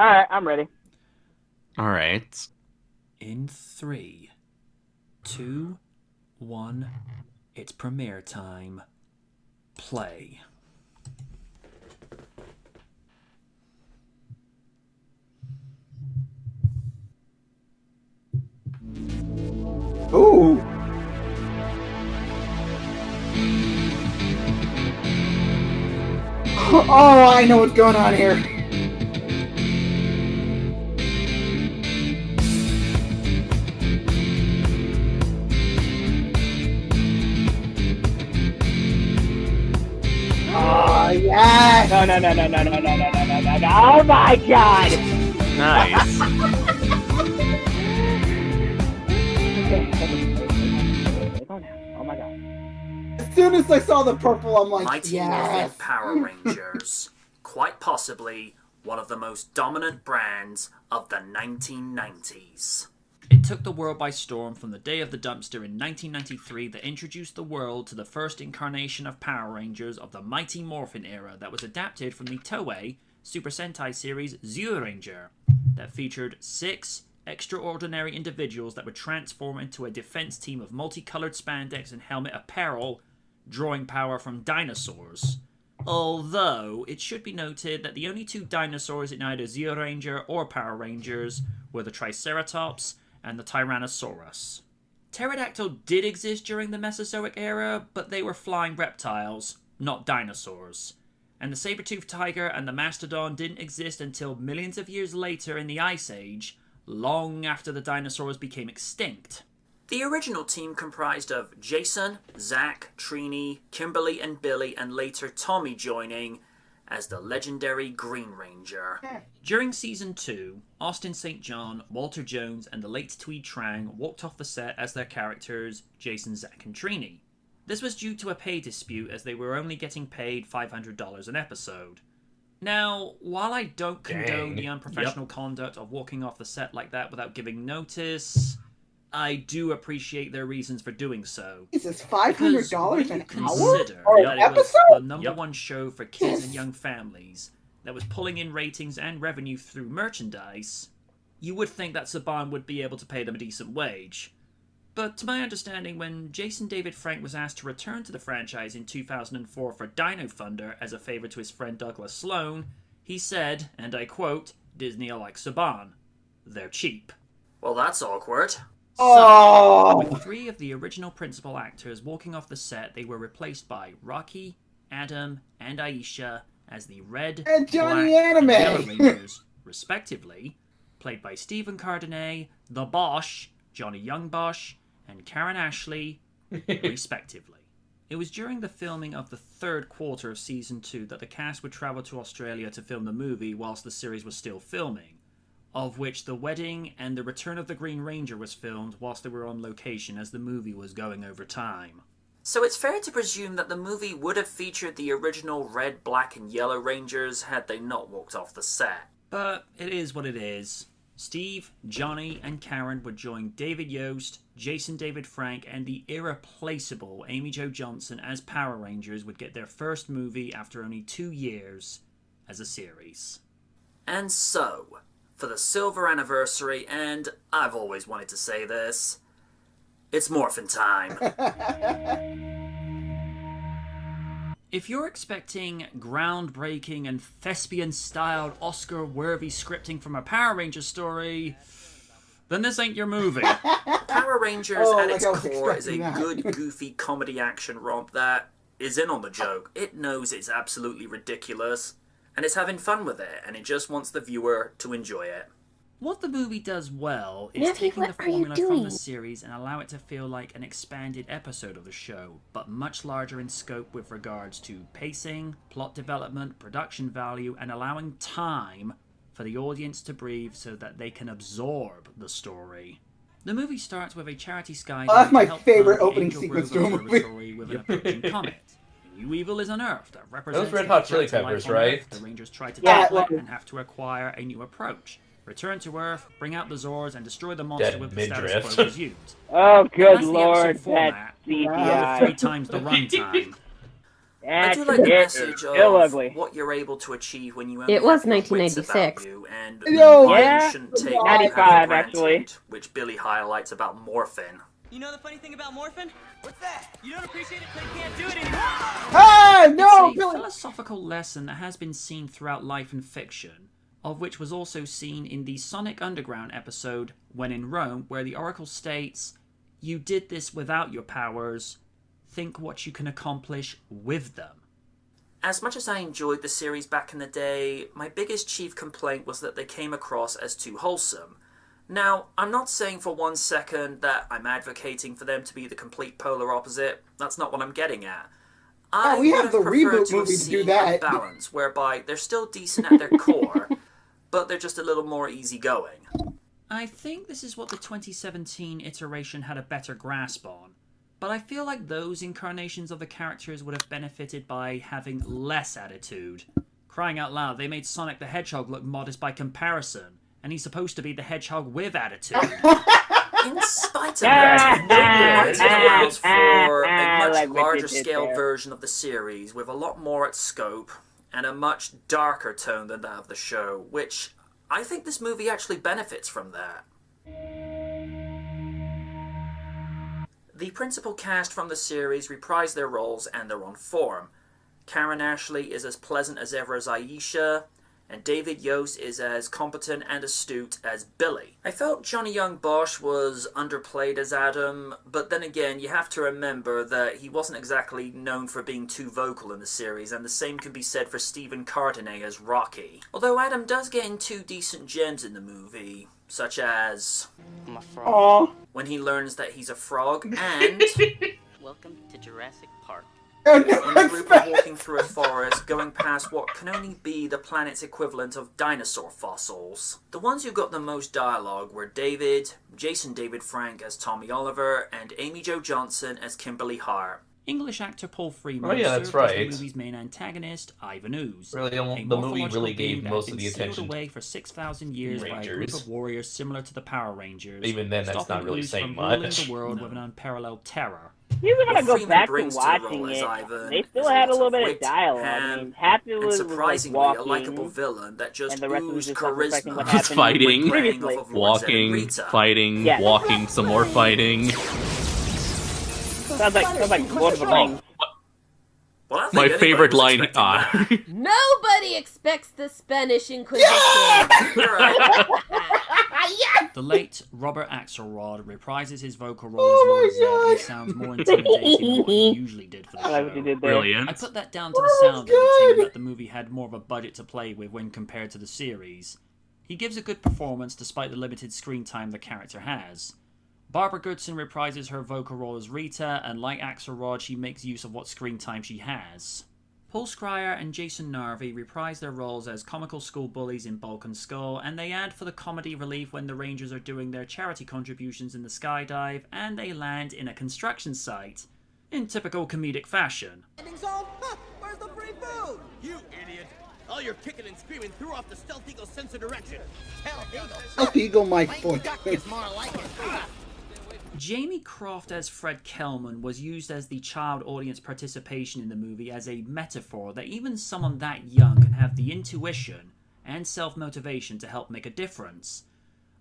Alright, I'm ready. All right. In 3, 2, 1, it's premiere time. Play. Ooh. Oh, I know what's going on here. Oh, yes! No. Oh my god! Nice. Oh my god. As soon as I saw the purple, I'm like, Mighty Morphin yes! Power Rangers. Quite possibly one of the most dominant brands of the 1990s. It took the world by storm from the day of the dumpster in 1993 that introduced the world to the first incarnation of Power Rangers of the Mighty Morphin era that was adapted from the Toei Super Sentai series Zyuranger that featured 6 extraordinary individuals that would transform into a defense team of multicolored spandex and helmet apparel, drawing power from dinosaurs. Although, it should be noted that the only 2 dinosaurs in either Zyuranger or Power Rangers were the Triceratops and the Tyrannosaurus. Pterodactyl did exist during the Mesozoic era, but they were flying reptiles, not dinosaurs. And the saber-toothed tiger and the mastodon didn't exist until millions of years later in the Ice Age, long after the dinosaurs became extinct. The original team comprised of Jason, Zach, Trini, Kimberly and Billy, and later Tommy joining as the legendary Green Ranger. During Season 2, Austin St. John, Walter Jones, and the late Tweed Trang walked off the set as their characters Jason, Zach, and Trini. This was due to a pay dispute as they were only getting paid $500 an episode. Now, while I don't condone the unprofessional conduct of walking off the set like that without giving notice, I do appreciate their reasons for doing so. Is this $500 an hour? Consider Or that an it was episode? the number one show for kids and young families that was pulling in ratings and revenue through merchandise, you would think that Saban would be able to pay them a decent wage. But to my understanding, when Jason David Frank was asked to return to the franchise in 2004 for Dino Thunder as a favor to his friend Douglas Sloan, he said, and I quote, "Disney are like Saban. They're cheap." Well, that's awkward. Oh! With 3 of the original principal actors walking off the set, they were replaced by Rocky, Adam, and Aisha as the Red, And Johnny Black, Anime. and Yellow Rangers, respectively, played by Stephen Cardonet, the Bosch, Johnny Young Bosch, and Karen Ashley, respectively. It was during the filming of the 3rd quarter of Season 2 that the cast would travel to Australia to film the movie whilst the series was still filming, of which the wedding and the return of the Green Ranger was filmed whilst they were on location as the movie was going over time. So it's fair to presume that the movie would have featured the original Red, Black, and Yellow Rangers had they not walked off the set. But it is what it is. Steve, Johnny, and Karen would join David Yost, Jason David Frank, and the irreplaceable Amy Jo Johnson as Power Rangers would get their first movie after only 2 years as a series. And so, for the silver anniversary, and I've always wanted to say this, it's morphin' time. If you're expecting groundbreaking and thespian-styled Oscar-worthy scripting from a Power Rangers story, then this ain't your movie. Power Rangers at its core is a good, goofy comedy action romp that is in on the joke. It knows it's absolutely ridiculous, and it's having fun with it, and it just wants the viewer to enjoy it. What the movie does well is taking the formula from the series and allow it to feel like an expanded episode of the show, but much larger in scope with regards to pacing, plot development, production value, and allowing time for the audience to breathe so that they can absorb the story. The movie starts with a charity sky that's my help favorite fund the opening Angel sequence Grove to a movie. Observatory with an approaching comet. A new evil is unearthed that represents Those Red Hot the threat Chili to life Peppers, on right? Earth. The Rangers try to Yeah, tackle it like- and have to acquire a new approach. Return to Earth, bring out the Zords, and destroy the monster Dead with the status midriff. quo resumed. Oh, Now, good that's the lord, episode format, that's with CGI. 3 times the runtime. I do like the message Still of ugly. what you're able to achieve when you only It was have your wits 1996. about you, and No, why yeah. you shouldn't take what you 95 have for actually. granted, which Billy highlights about Morphin. You know the funny thing about Morphin? What's that? You don't appreciate it because you can't do it anymore. Ah, no, It's a Billy. philosophical lesson that has been seen throughout life and fiction, of which was also seen in the Sonic Underground episode, When in Rome, where the Oracle states, "You did this without your powers. Think what you can accomplish with them." As much as I enjoyed the series back in the day, my biggest chief complaint was that they came across as too wholesome. Now, I'm not saying for 1 second that I'm advocating for them to be the complete polar opposite. That's not what I'm getting at. we have would the preferred reboot to have movie to do seen that. a balance whereby they're still decent at their core, but they're just a little more easygoing. I think this is what the 2017 iteration had a better grasp on, but I feel like those incarnations of the characters would have benefited by having less attitude. Crying out loud, they made Sonic the Hedgehog look modest by comparison, and he's supposed to be the hedgehog with attitude. In spite of that, it allows for a much like what you larger did scale there. version of the series with a lot more at scope and a much darker tone than that of the show, which I think this movie actually benefits from that. The principal cast from the series reprise their roles and they're on form. Karen Ashley is as pleasant as ever as Aisha, and David Yost is as competent and astute as Billy. I felt Johnny Young Bosch was underplayed as Adam, but then again, you have to remember that he wasn't exactly known for being too vocal in the series, and the same can be said for Stephen Cardenet as Rocky. Although Adam does get in 2 decent gems in the movie, such as I'm a frog. Aw. when he learns that he's a frog, and Welcome to Jurassic Park. Oh, when the no, group are walking through a forest, going past what can only be the planet's equivalent of dinosaur fossils. The ones who got the most dialogue were David, Jason David Frank as Tommy Oliver, and Amy Jo Johnson as Kimberly Hart. English actor Paul Freeman Oh, yeah, that's served as right. the movie's main antagonist, Ivan Ooze. Really, a the movie morphological really being gave that most had of the been sealed attention away for 6,000 years by a group Rangers. of warriors similar to the Power Rangers. Even then, that's stopping not really Ooze saying from ruling much. the world with an unparalleled terror. Even when I go Freeman back to brings to the watching role as it, Ivan they still is had a lots little of bit of wit, dialogue. I ham, mean, half of it and was like surprisingly walking, a likable villain that just and the rest of it was oozed just like reflecting charisma. what Just happened fighting. previously. Off of Lord Zed and Walking, Rita. fighting, Yeah. walking, some more fighting. Sounds like Lord of the Rings. Well, I think My anybody favorite was line. expecting that. Nobody expects the Spanish Inquisition. You're right. Yes! The late Robert Axelrod reprises his vocal role Oh as Lord my Zed, and he sounds more intimidating than what he usually did for the I like what you show. did there. I Brilliant. put that down to the Oh, sound that's editing, good. that the movie had more of a budget to play with when compared to the series. He gives a good performance despite the limited screen time the character has. Barbara Goodson reprises her vocal role as Rita, and like Axelrod, she makes use of what screen time she has. Paul Schreier and Jason Narvey reprise their roles as comical school bullies in Bulk and Skull, and they add for the comedy relief when the Rangers are doing their charity contributions in the skydive, and they land in a construction site, in typical comedic fashion. Ending zone? Huh, where's the free food? You idiot! All your kicking and screaming threw off the Stealth Eagle sensor direction. Stealth Eagle? Stealth Eagle, my foot. Duck is more like it. Jamie Croft as Fred Kellman was used as the child audience participation in the movie as a metaphor that even someone that young can have the intuition and self-motivation to help make a difference.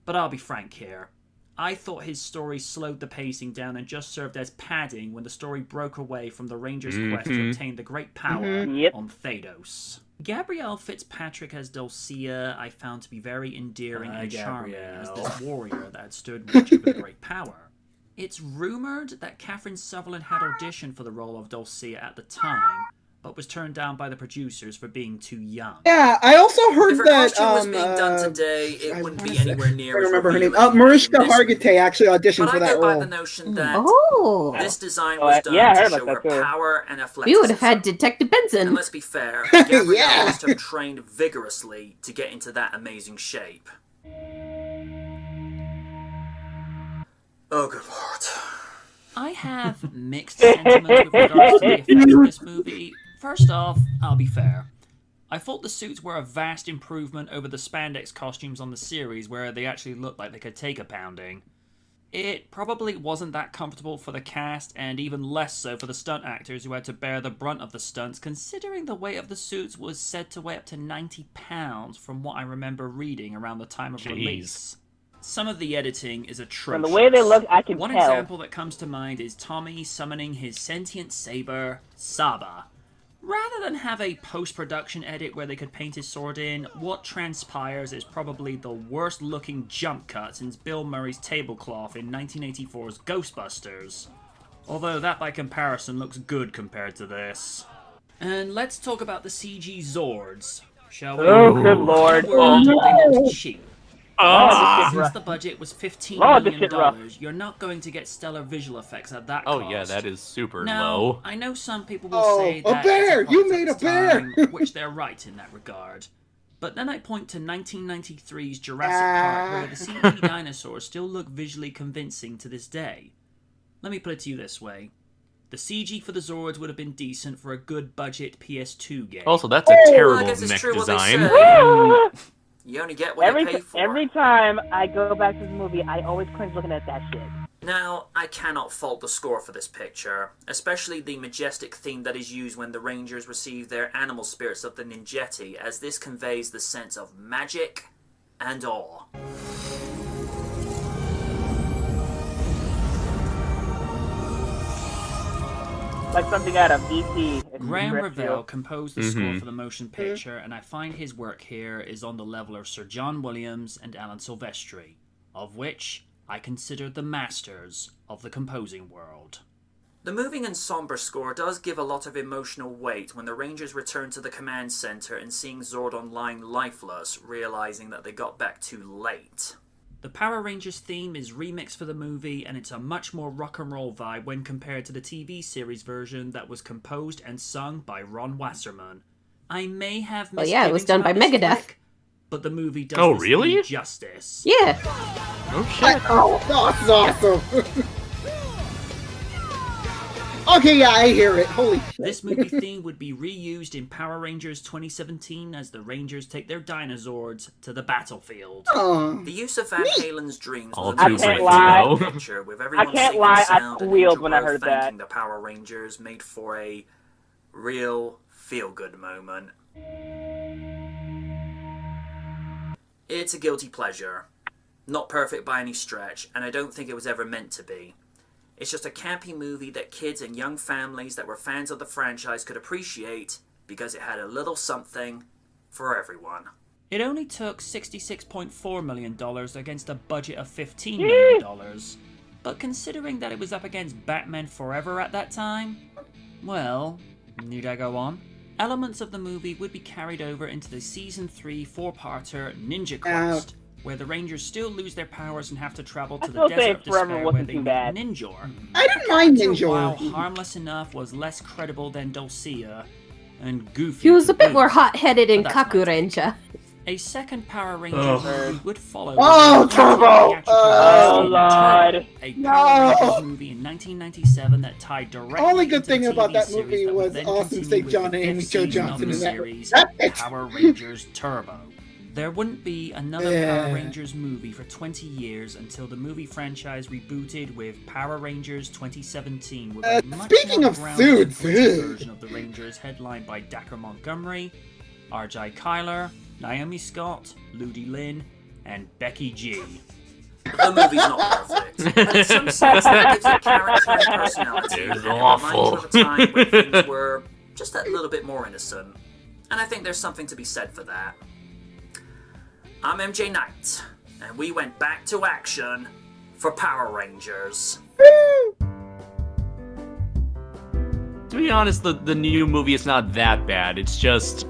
But I'll be frank here. I thought his story slowed the pacing down and just served as padding when the story broke away from the Rangers' quest to obtain the great power Yep. on Thanos. Gabrielle Fitzpatrick as Dulcia I found to be very endearing and charming as this warrior that had stood watch over the great power. It's rumoured that Catherine Sutherland had auditioned for the role of Dulcia at the time, but was turned down by the producers for being too young. Yeah, I also heard If her that. costume was being done today, it I wouldn't wanna be say- anywhere near I as remember her name. revealing Mariska in this movie. Hargitay actually auditioned But for I that go by role. the notion that Oh! this design was done yeah, I to heard show about her that too. power and athleticism. We would have had Detective And Benson. let's be fair, Gabrielle Yeah. must have trained vigorously to get into that amazing shape. Oh, good lord. I have mixed sentiments with regards to the effects of this movie. First off, I'll be fair. I thought the suits were a vast improvement over the spandex costumes on the series where they actually looked like they could take a pounding. It probably wasn't that comfortable for the cast, and even less so for the stunt actors who had to bear the brunt of the stunts, considering the weight of the suits was said to weigh up to 90 pounds from what I remember reading around the time of release. Some of the editing is atrocious. From the way they look, I can One tell. example that comes to mind is Tommy summoning his sentient saber, Saba. Rather than have a post-production edit where they could paint his sword in, what transpires is probably the worst-looking jump cut since Bill Murray's tablecloth in 1984's Ghostbusters. Although that by comparison looks good compared to this. And let's talk about the CG Zords, shall we? Oh, good lord. They looked cheap. Since the budget was $15 million, you're not going to get stellar visual effects at that cost. Oh yeah, that is super Now, low. I know some people will say a that bear! it's a You product made of a bear! its time, which they're right in that regard. But then I point to 1993's Jurassic Park, where the CG dinosaurs still look visually convincing to this day. Let me put it to you this way. The CG for the Zords would have been decent for a good budget PS2 game. Also, that's a I terrible guess it's mech true what they design. say. You only get what you pay for. Every time I go back to the movie, I always cringe looking at that shit. Now, I cannot fault the score for this picture, especially the majestic theme that is used when the Rangers receive their animal spirits of the Ninjetti, as this conveys the sense of magic and awe. Like something out of E.T. Graham Revell composed the score for the motion picture, and I find his work here is on the level of Sir John Williams and Alan Silvestri, of which I consider the masters of the composing world. The moving and somber score does give a lot of emotional weight when the Rangers return to the command center and seeing Zordon lying lifeless, realizing that they got back too late. The Power Rangers theme is remixed for the movie, and it's a much more rock and roll vibe when compared to the TV series version that was composed and sung by Ron Wasserman. I may have Well, yeah, it was done by misgivings about Megadeth. this work, but the movie does Oh, this really? theme justice. Yeah. Oh shit. Oh, that's awesome. Okay, yeah, I hear it. Holy shit. This movie theme would be reused in Power Rangers 2017 as the Rangers take their dinosaurs to the battlefield. Aw. The use of Van Halen's Dreams All was too a great lie. picture with everyone I can't safe lie, and I sound and squealed Angel when I Grove heard that. thanking the Power Rangers made for a real feel-good moment. It's a guilty pleasure. Not perfect by any stretch, and I don't think it was ever meant to be. It's just a campy movie that kids and young families that were fans of the franchise could appreciate because it had a little something for everyone. It only took $66.4 million against a budget of $15 million. But considering that it was up against Batman Forever at that time, well, need I go on? Elements of the movie would be carried over into the Season 3 four-parter Ninja Quest, where the Rangers still lose their powers and have to travel to the still say Desert of Forever Despair where wasn't they too meet bad. Ninjor. I didn't mind Character, while Ninja. harmless enough, was less credible than Dulcia, and goofy. He was to a bit boot. more hot-headed in But that's my Kaku Ranger. A second Power Rangers movie would follow. Oh, with the Turbo! theatrical Oh, release of Lord. Turbo, a No. Power Rangers movie in 1997 that tied directly Only good into thing the about TV that series movie that was would then Awesome continue St. with John the and Amy fifth Jo season of Johnson the in that. series, That's it. Power Rangers Turbo. There wouldn't be another Yeah. Power Rangers movie for 20 years until the movie franchise rebooted with Power Rangers 2017 with a much speaking more of grounded suits, British ugh. version of the Rangers headlined by Dacker Montgomery, R.J. Kyler, Naomi Scott, Ludi Lin, and Becky G. The movie's not perfect, but in some sense that gives it character and personality, It's and it reminds you awful. of a time when things were just a little bit more innocent. And I think there's something to be said for that. I'm MJ Knight, and we went back to action for Power Rangers. To be honest, the new movie is not that bad. It's just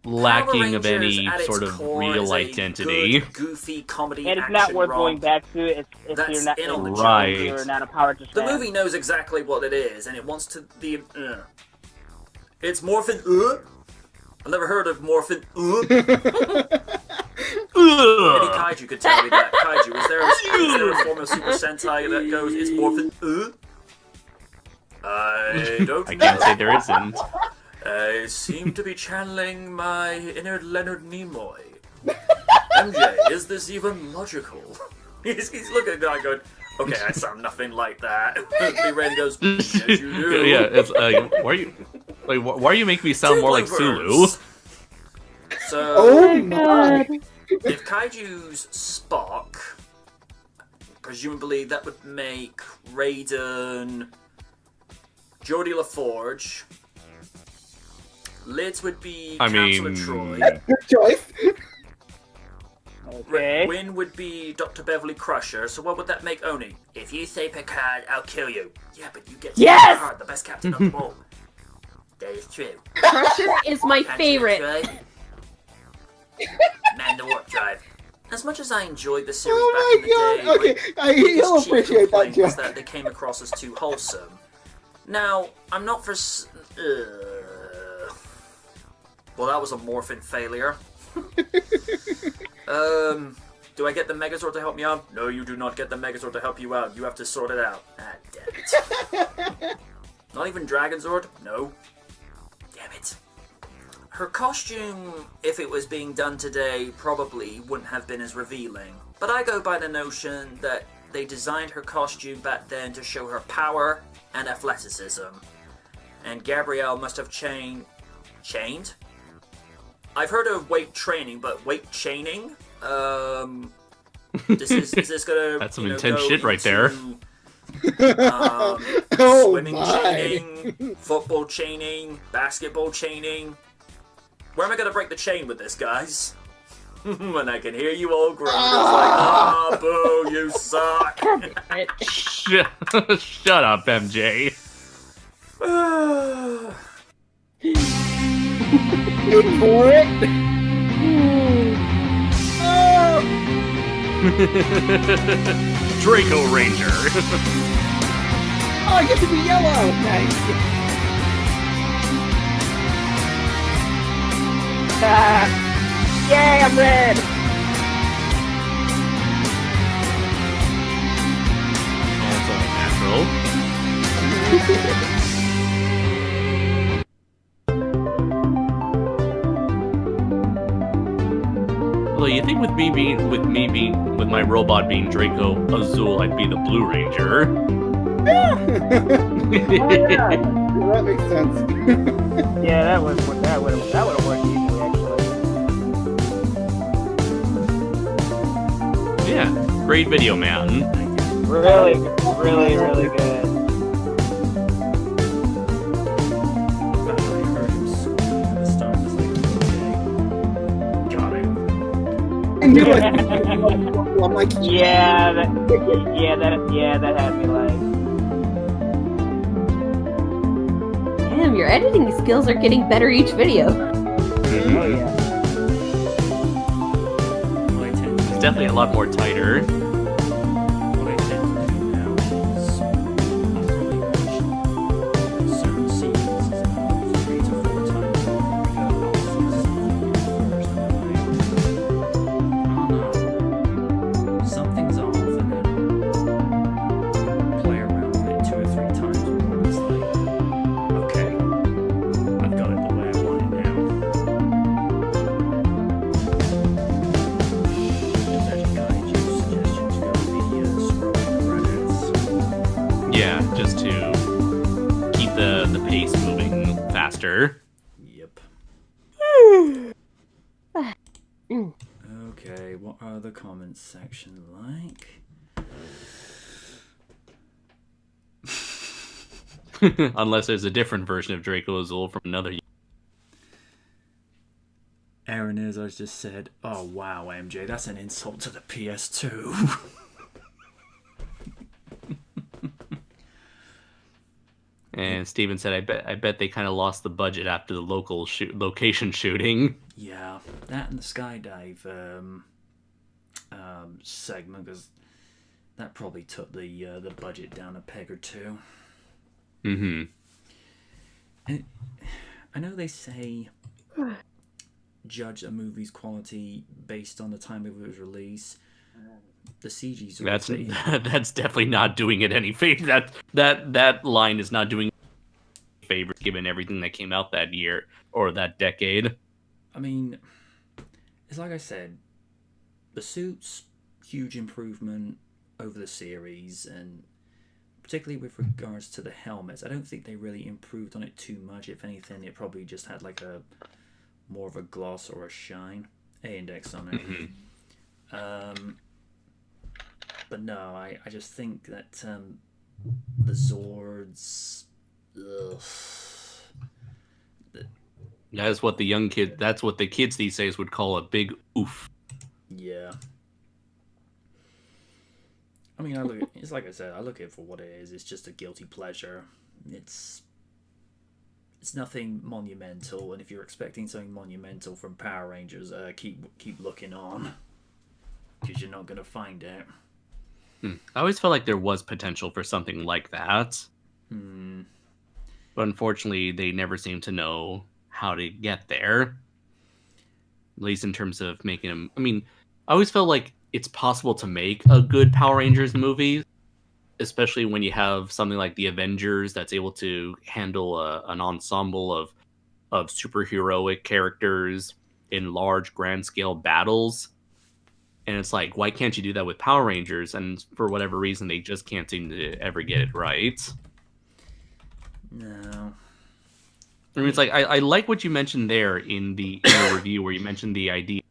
lacking of any sort of real identity. Good, goofy comedy And it's action not worth romp. going back to if That's you're not in on the if joke. Right. you're not a Power Rangers The fan. movie knows exactly what it is, and it wants to be. It's Morphin. I've never heard of Morphin. Maybe Kaiju could tell me that. Kaiju, is there a form of Super Sentai that goes, it's Morphin? I don't I know. can't say there isn't. I seem to be channeling my inner Leonard Nimoy. MJ, is this even logical? he's looking at the guy going, okay, I sound nothing like that. B-Raiden goes, yes, you do. Yeah, it's why are you making me sound more like Sulu? So, Oh my! if Kaiju's Spock, presumably that would make Raiden Geordie LaForge. Lids would be Counselor Troy. Good choice. Okay. Win would be Dr. Beverly Crusher. So what would that make Oni? If you say Picard, I'll kill you. Yeah, but you get to Yes! Picard, the best captain of them all. That is true. Crusher is my Counselor favorite. Troy. Man, the warp drive. As much as I enjoyed the series Oh back in the my day, god! Okay, he'll appreciate that complaint was joke. that they came across as too wholesome. Now, I'm not for. Well, that was a morphin failure. Do I get the Megazord to help me out? No, you do not get the Megazord to help you out. You have to sort it out. Ah, damn it. Not even Dragonzord? No. Damn it. Her costume, if it was being done today, probably wouldn't have been as revealing. But I go by the notion that they designed her costume back then to show her power and athleticism. And Gabrielle must have chained? I've heard of weight training, but weight chaining? Is this gonna... That's some intense shit right there. Oh Swimming my! chaining, football chaining, basketball chaining. Where am I gonna break the chain with this, guys? When I can hear you all groan, it's like, boo, you suck. Shut up, MJ. Wait for it. Oh! Draco Ranger. Oh, I get to be yellow. Nice. Yay, I'm red! Also natural. Although you think with my robot being Draco Azul, I'd be the Blue Ranger. That makes sense. Yeah, that would have worked easily, actually. Yeah, great video, man. Really, really, really good. I knew it. I'm like, Yeah, that had me like. Damn, your editing skills are getting better each video. Oh yeah. It's definitely a lot more tighter. What I tend to do now is I'll probably watch certain scenes 3 to 4 times in a row. First, and then something's off, and then play around with it 2 or 3 times more. It's like, okay, I've got it the way I want it now. There's a Kaiju suggestion to go the scrolling credits. Yeah, just to keep the pace moving faster. Yep. Okay, what are the comments section like? Unless there's a different version of Draco Azul from another. Aaron Izzards just said, "Oh wow, MJ, that's an insult to the PS2." And Steven said, I bet they kind of lost the budget after the location shooting. Yeah, that and the skydive segment, because that probably took the budget down a peg or two. Mm-hmm. And I know they say judge a movie's quality based on the time of its release. The CG's That's definitely not doing it any favor. That line is not doing favors given everything that came out that year or that decade. I mean, it's like I said, the suits huge improvement over the series, and particularly with regards to the helmets. I don't think they really improved on it too much. If anything, it probably just had like a more of a gloss or a shine, index on it. But no, I just think that the Zords. Ugh. That's what that's what the kids these days would call a big oof. Yeah. I mean, it's like I said, I look at it for what it is. It's just a guilty pleasure. It's nothing monumental, and if you're expecting something monumental from Power Rangers, keep looking on, because you're not gonna find it. I always felt like there was potential for something like that. But unfortunately, they never seem to know how to get there. At least in terms of making them. I mean, I always felt like it's possible to make a good Power Rangers movie, especially when you have something like the Avengers that's able to handle an ensemble of superheroic characters in large, grand scale battles. And it's like, why can't you do that with Power Rangers? And for whatever reason, they just can't seem to ever get it right. No. I mean, it's like, I like what you mentioned there in your review, where you mentioned the idea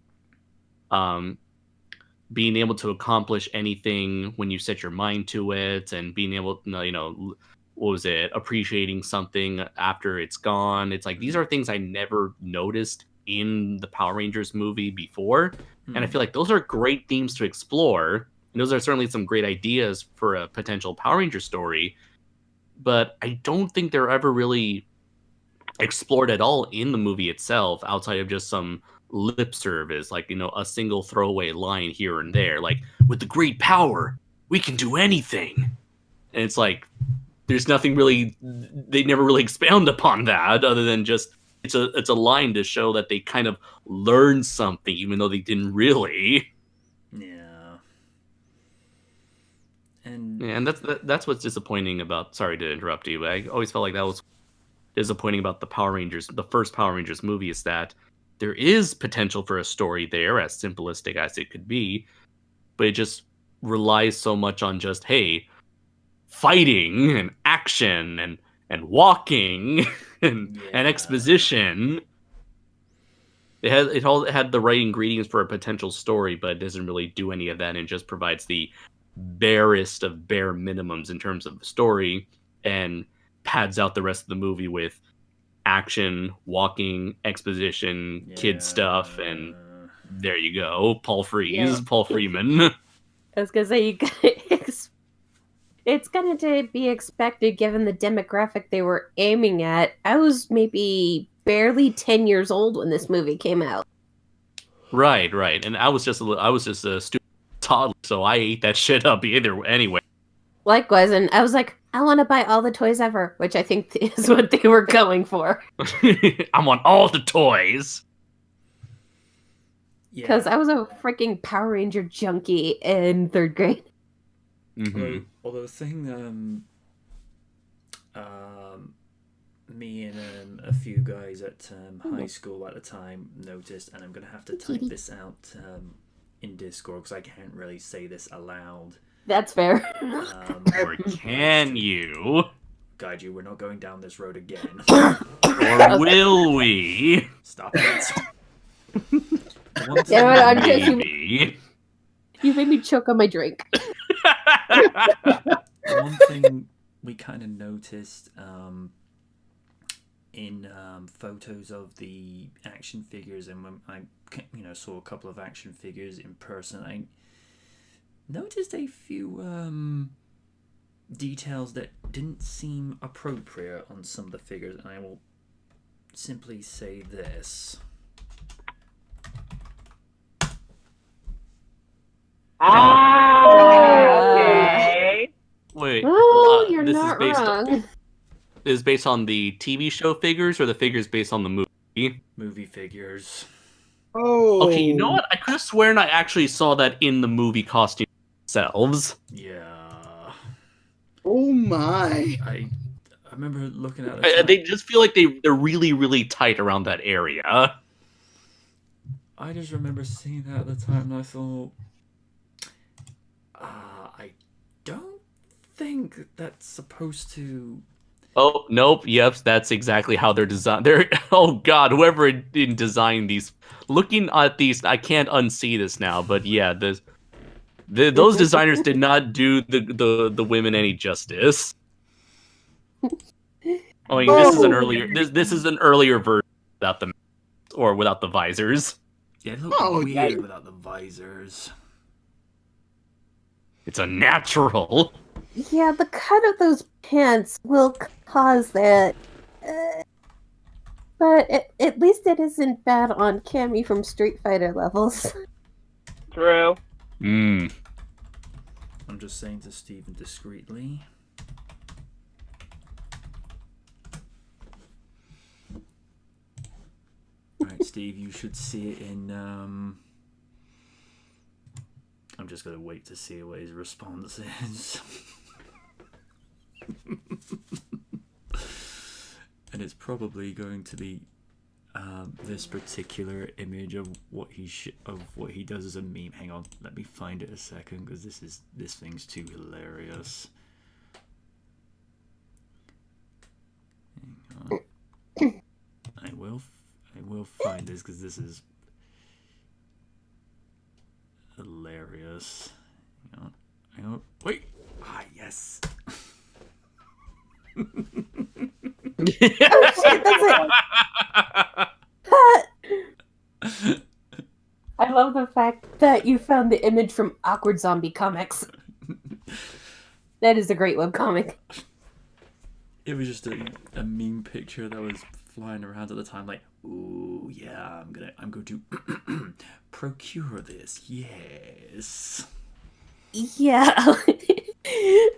being able to accomplish anything when you set your mind to it, and being able to, what was it, appreciating something after it's gone. It's like, these are things I never noticed in the Power Rangers movie before. And I feel like those are great themes to explore. And those are certainly some great ideas for a potential Power Ranger story. But I don't think they're ever really explored at all in the movie itself, outside of just some lip service, like, a single throwaway line here and there. Like, with the great power, we can do anything. And it's like, there's nothing really, they never really expound upon that, other than just, it's a line to show that they kind of learned something, even though they didn't really. Yeah. And that's what's disappointing about. Sorry to interrupt you, but I always felt like that was disappointing about the Power Rangers, the first Power Rangers movie, is that there is potential for a story there, as simplistic as it could be, but it just relies so much on just, hey, fighting and action and walking and exposition. It all had the right ingredients for a potential story, but it doesn't really do any of that, and just provides the barest of bare minimums in terms of the story, and pads out the rest of the movie with action, walking, exposition, kid stuff, and there you go. Paul Freeman. I was gonna say, it's gonna be expected given the demographic they were aiming at. I was maybe barely 10 years old when this movie came out. Right, and I was just a stupid toddler, so I ate that shit up anyway. Likewise, and I was like, I want to buy all the toys ever, which I think is what they were going for. I want all the toys. Because I was a freaking Power Ranger junkie in 3rd grade. Although the thing, me and a few guys at high school at the time noticed, and I'm going to have to type this out in Discord because I can't really say this aloud. That's fair. Or can you? Kaiju, we're not going down this road again. Or will we? Stop it. You made me choke on my drink. One thing we kind of noticed in photos of the action figures, and when I saw a couple of action figures in person, I noticed a few details that didn't seem appropriate on some of the figures, and I will simply say this. Okay. Wait. Oh, you're this not is wrong. Is based on the TV show figures, or the figures based on the movie? Movie figures. Oh. Okay, you know what? I could have sworn I actually saw that in the movie costumes themselves. Yeah. Oh my. I remember looking at it. They just feel like they're really, really tight around that area. I just remember seeing that at the time, and I thought, think that's supposed to... Oh, nope. Yep, that's exactly how they're designed. Oh god, whoever designed these, looking at these, I can't unsee this now. But yeah, those designers did not do the women any justice. I mean, this is an earlier this is an earlier version without the without the visors. Yeah, it looks weird without the visors. It's a natural. Yeah, the cut of those pants will cause that. But at least it isn't bad on Cammy from Street Fighter levels. True. Hmm. I'm just saying to Steven discreetly. Alright, Steve, you should see it in, I'm just gonna wait to see what his response is. And it's probably going to be this particular image of what he does as a meme. Hang on, let me find it a second because this thing's too hilarious. Hang on. I will find this because this is hilarious. Hang on. Wait. Ah, yes. Oh shit, that's it! I love the fact that you found the image from Awkward Zombie Comics. That is a great webcomic. It was just a meme picture that was flying around at the time, like, ooh, yeah, I'm going to procure this, yes. Yeah.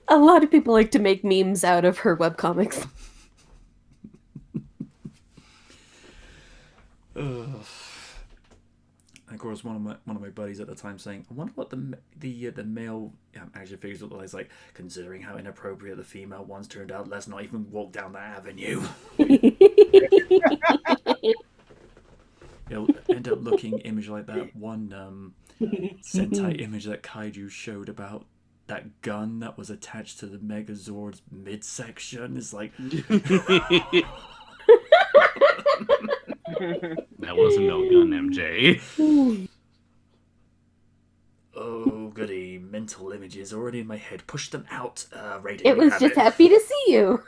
A lot of people like to make memes out of her webcomics. Ugh. And of course, one of my buddies at the time saying, "I wonder what the male action figures look like." It's like, considering how inappropriate the female ones turned out, let's not even walk down that avenue. It'll end up looking image like that one Sentai image that Kaiju showed about that gun that was attached to the Megazord's midsection. Is like. That wasn't no gun, MJ. Oh, goody. Mental images already in my head. Push them out, Raiden. It was just happy to see you.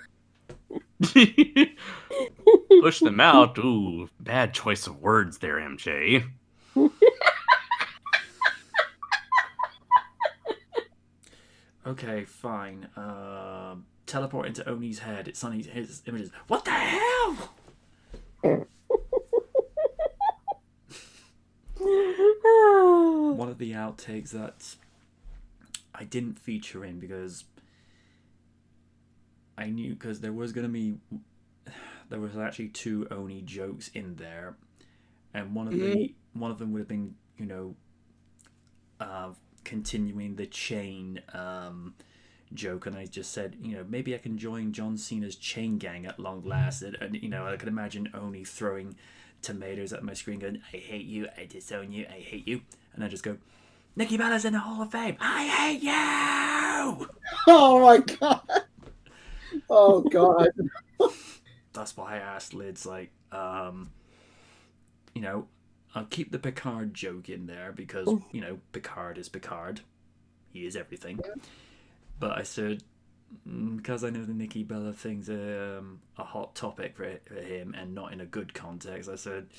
Push them out. Ooh, bad choice of words there, MJ. Okay, fine. Teleport into Oni's head. It's on his images. What the hell? One of the outtakes that I didn't feature in because I knew there was actually two Oni jokes in there, and one of them would have been continuing the chain joke, and I just said maybe I can join John Cena's chain gang at long last, and I could imagine Oni throwing tomatoes at my screen going, I hate you, I disown you, I hate you, and I just go, Nikki Bella's in the Hall of Fame, I hate you. Oh my god. Oh god. That's why I asked Lids, like, I'll keep the Picard joke in there because Picard is Picard, he is everything, but I said, because I know the Nikki Bella thing's a hot topic for him and not in a good context, I said,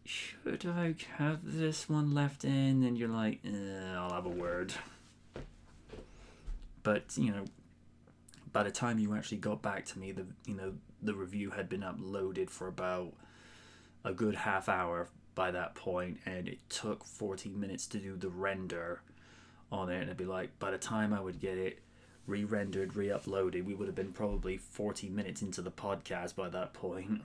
should I have this one left in? And you're like, I'll have a word. But, by the time you actually got back to me, the review had been uploaded for about a good half hour by that point, and it took 40 minutes to do the render on it, and it'd be like, by the time I would get it re-rendered, re-uploaded, we would have been probably 40 minutes into the podcast by that point.